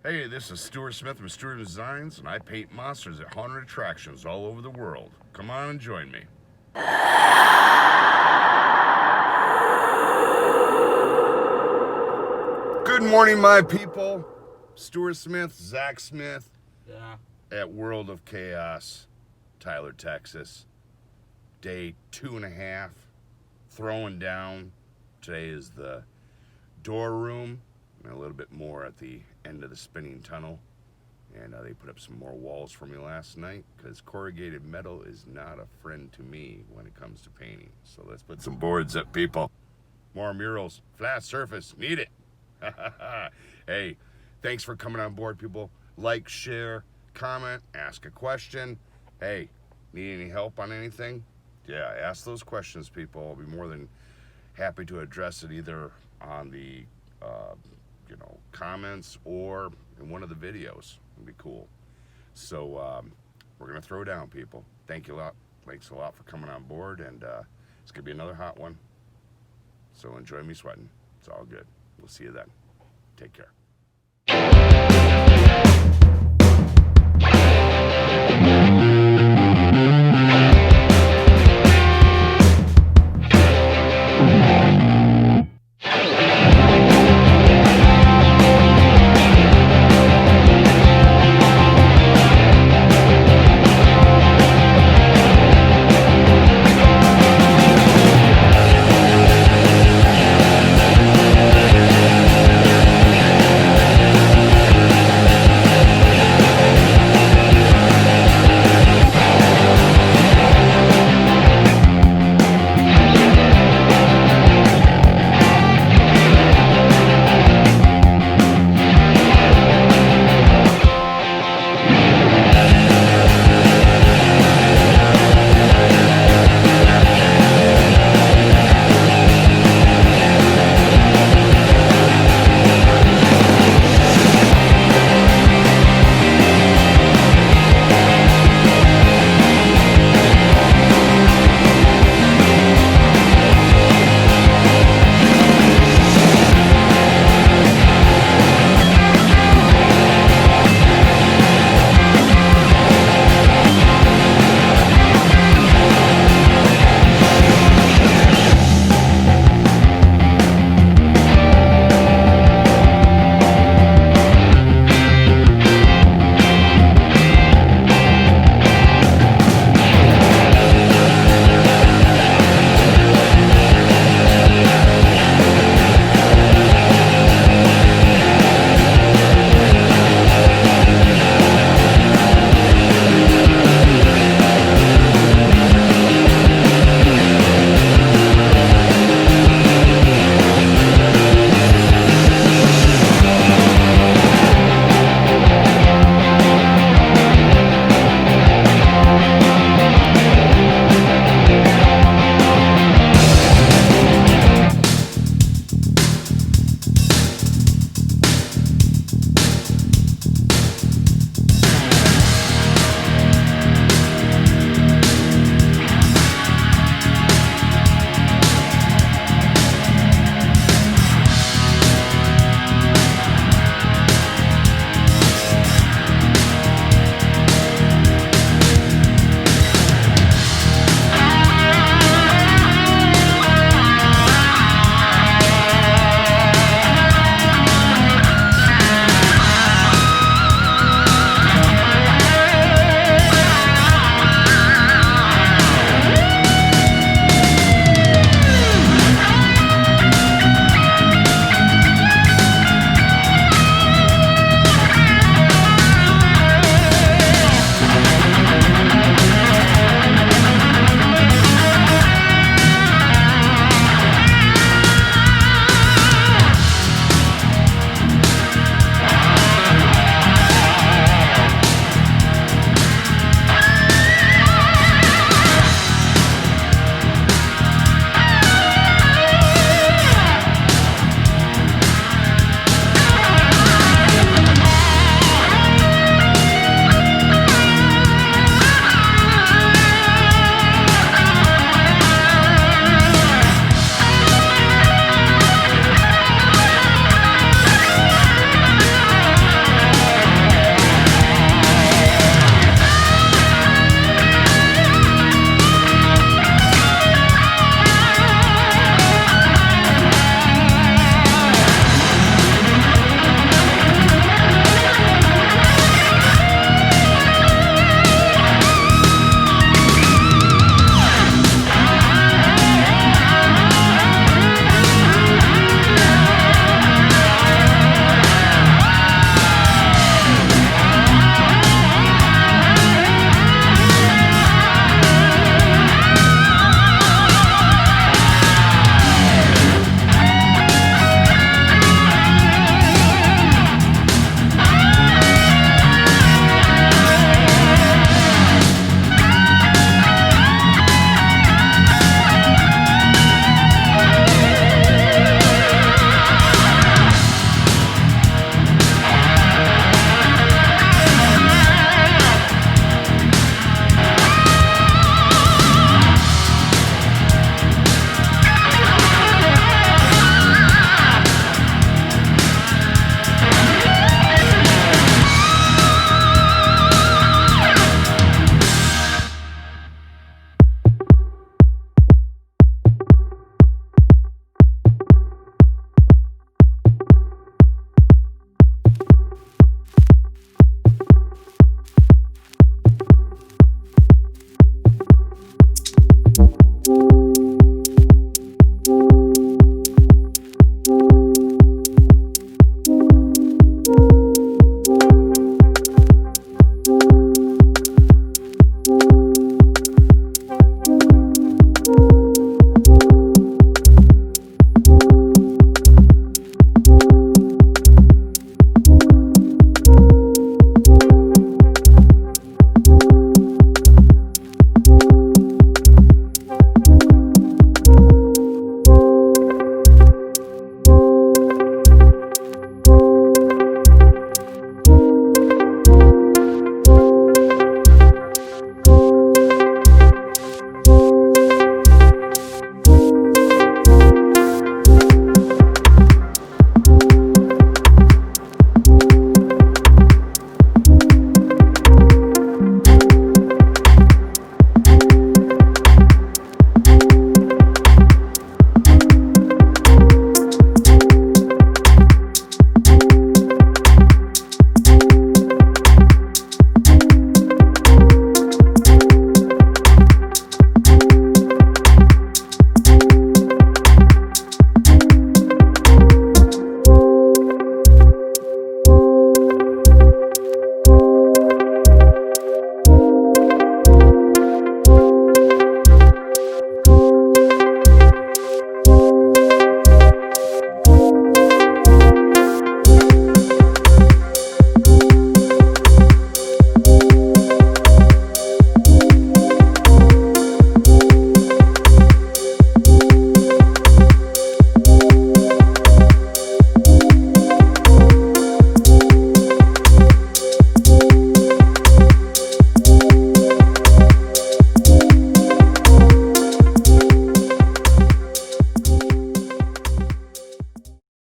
Hey, this is Stuart Smith from Stuart Designs, and I paint monsters at haunted attractions all over the world. Come on and join me. Good morning, my people. Stuart Smith, Zach Smith, at World of Chaos, Tyler, Texas. Day 2.5, throwing down. Today is the door room, and a little bit more at the end of the spinning tunnel. And they put up some more walls for me last night, because corrugated metal is not a friend to me when it comes to painting. So let's put some boards up, people. More murals, flat surface, need it. Hey, thanks for coming on board, people. Like, share, comment, ask a question. Hey, need any help on anything? Yeah, ask those questions, people. I'll be more than happy to address it either on the comments or in one of the videos. It'd be cool. So we're gonna throw down, people. Thank you a lot. Thanks a lot for coming on board, and it's gonna be another hot one. So enjoy me sweating. It's all good. We'll see you then. Take care.